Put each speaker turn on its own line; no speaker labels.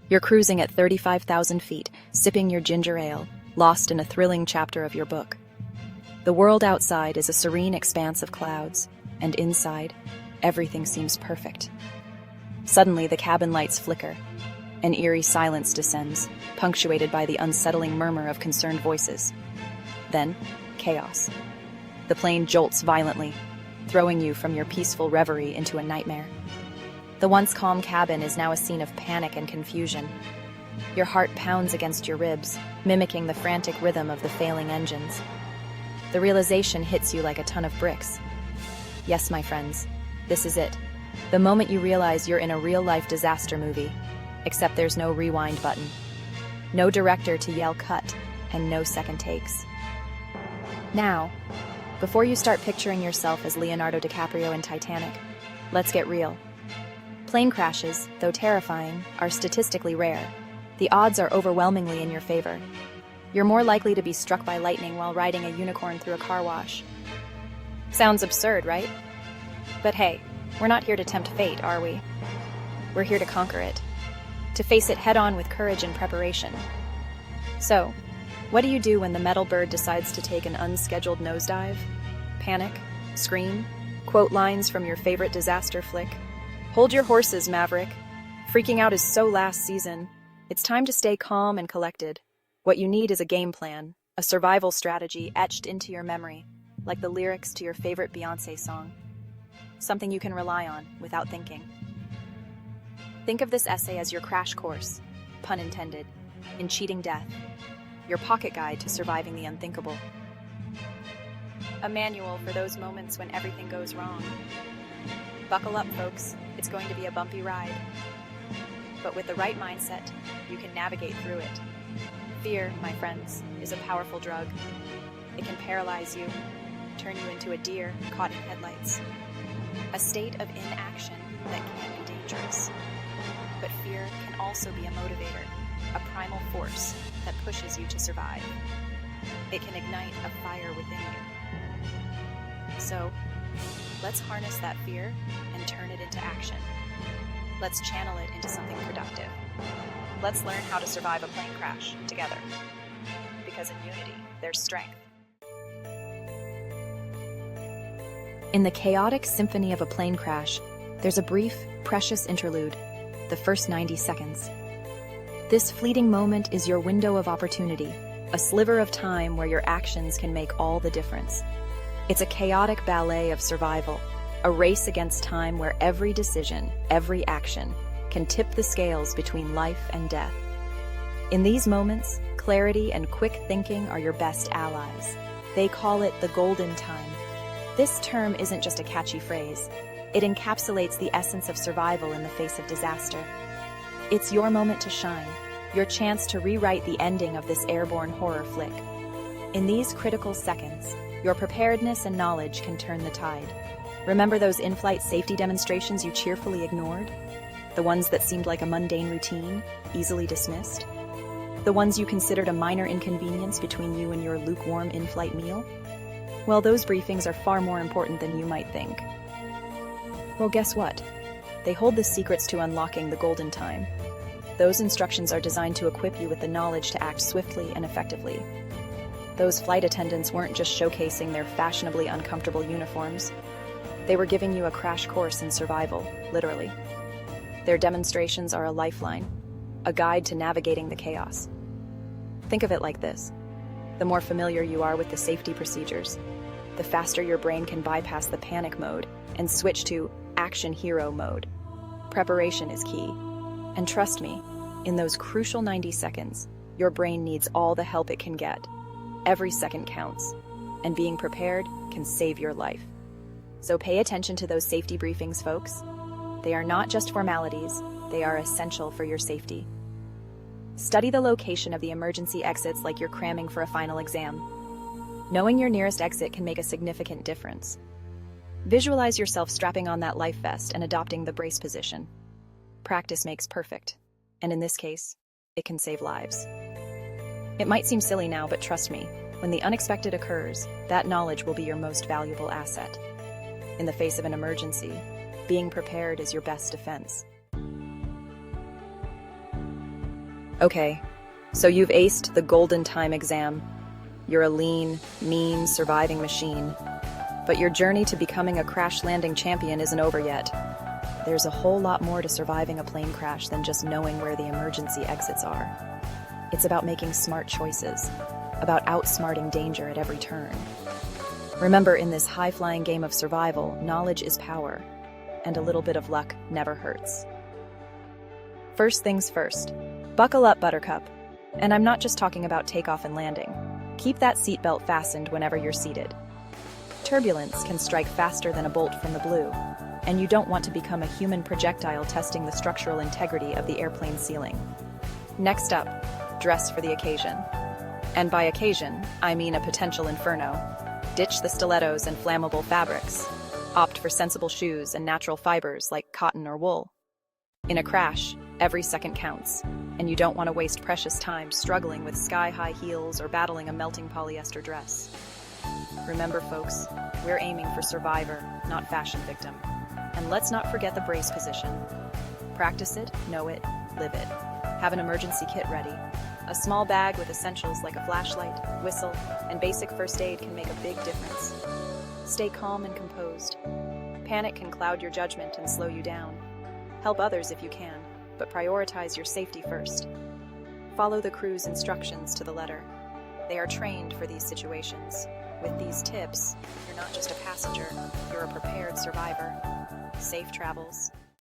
You're cruising at 35,000 feet, sipping your ginger ale, lost in a thrilling chapter of your book. The world outside is a serene expanse of clouds, and inside, everything seems perfect. Suddenly, the cabin lights flicker. An eerie silence descends, punctuated by the unsettling murmur of concerned voices. Then, chaos. The plane jolts violently, throwing you from your peaceful reverie into a nightmare. The once calm cabin is now a scene of panic and confusion. Your heart pounds against your ribs, mimicking the frantic rhythm of the failing engines. The realization hits you like a ton of bricks. Yes, my friends, this is it. The moment you realize you're in a real-life disaster movie, except there's no rewind button, no director to yell cut, and no second takes. Now, before you start picturing yourself as Leonardo DiCaprio in Titanic, let's get real. Plane crashes, though terrifying, are statistically rare. The odds are overwhelmingly in your favor. You're more likely to be struck by lightning while riding a unicorn through a car wash. Sounds absurd, right? But hey, we're not here to tempt fate, are we? We're here to conquer it, to face it head-on with courage and preparation. So, what do you do when the metal bird decides to take an unscheduled nosedive? Panic? Scream? Quote lines from your favorite disaster flick? Hold your horses, Maverick. Freaking out is so last season. It's time to stay calm and collected. What you need is a game plan, a survival strategy etched into your memory, like the lyrics to your favorite Beyoncé song. Something you can rely on without thinking. Think of this essay as your crash course, pun intended, in cheating death, your pocket guide to surviving the unthinkable. A manual for those moments when everything goes wrong. Buckle up, folks. It's going to be a bumpy ride. But with the right mindset, you can navigate through it. Fear, my friends, is a powerful drug. It can paralyze you, turn you into a deer caught in headlights. A state of inaction that can be dangerous. But fear can also be a motivator, a primal force that pushes you to survive. It can ignite a fire within you. So, let's harness that fear and turn it into action. Let's channel it into something productive. Let's learn how to survive a plane crash together. Because in unity, there's strength. In the chaotic symphony of a plane crash, there's a brief, precious interlude, the first 90 seconds. This fleeting moment is your window of opportunity, a sliver of time where your actions can make all the difference. It's a chaotic ballet of survival, a race against time where every decision, every action, can tip the scales between life and death. In these moments, clarity and quick thinking are your best allies. They call it the golden time. This term isn't just a catchy phrase. It encapsulates the essence of survival in the face of disaster. It's your moment to shine, your chance to rewrite the ending of this airborne horror flick. In these critical seconds, your preparedness and knowledge can turn the tide. Remember those in-flight safety demonstrations you cheerfully ignored? The ones that seemed like a mundane routine, easily dismissed? The ones you considered a minor inconvenience between you and your lukewarm in-flight meal? Well, those briefings are far more important than you might think. Well, guess what? They hold the secrets to unlocking the golden time. Those instructions are designed to equip you with the knowledge to act swiftly and effectively. Those flight attendants weren't just showcasing their fashionably uncomfortable uniforms. They were giving you a crash course in survival, literally. Their demonstrations are a lifeline, a guide to navigating the chaos. Think of it like this. The more familiar you are with the safety procedures, the faster your brain can bypass the panic mode and switch to action hero mode. Preparation is key. And trust me, in those crucial 90 seconds, your brain needs all the help it can get. Every second counts, and being prepared can save your life. So pay attention to those safety briefings, folks. They are not just formalities, they are essential for your safety. Study the location of the emergency exits like you're cramming for a final exam. Knowing your nearest exit can make a significant difference. Visualize yourself strapping on that life vest and adopting the brace position. Practice makes perfect, and in this case, it can save lives. It might seem silly now, but trust me, when the unexpected occurs, that knowledge will be your most valuable asset. In the face of an emergency, being prepared is your best defense. Okay, so you've aced the Golden Time exam. You're a lean, mean, surviving machine. But your journey to becoming a crash landing champion isn't over yet. There's a whole lot more to surviving a plane crash than just knowing where the emergency exits are. It's about making smart choices, about outsmarting danger at every turn. Remember, in this high-flying game of survival, knowledge is power, and a little bit of luck never hurts. First things first, buckle up, Buttercup. And I'm not just talking about takeoff and landing. Keep that seatbelt fastened whenever you're seated. Turbulence can strike faster than a bolt from the blue, and you don't want to become a human projectile testing the structural integrity of the airplane ceiling. Next up, dress for the occasion. And by occasion, I mean a potential inferno. Ditch the stilettos and flammable fabrics. Opt for sensible shoes and natural fibers like cotton or wool. In a crash, every second counts, and you don't want to waste precious time struggling with sky-high heels or battling a melting polyester dress. Remember, folks, we're aiming for survivor, not fashion victim. And let's not forget the brace position. Practice it, know it, live it. Have an emergency kit ready. A small bag with essentials like a flashlight, whistle, and basic first aid can make a big difference. Stay calm and composed. Panic can cloud your judgment and slow you down. Help others if you can, but prioritize your safety first. Follow the crew's instructions to the letter. They are trained for these situations. With these tips, you're not just a passenger, you're a prepared survivor. Safe travels.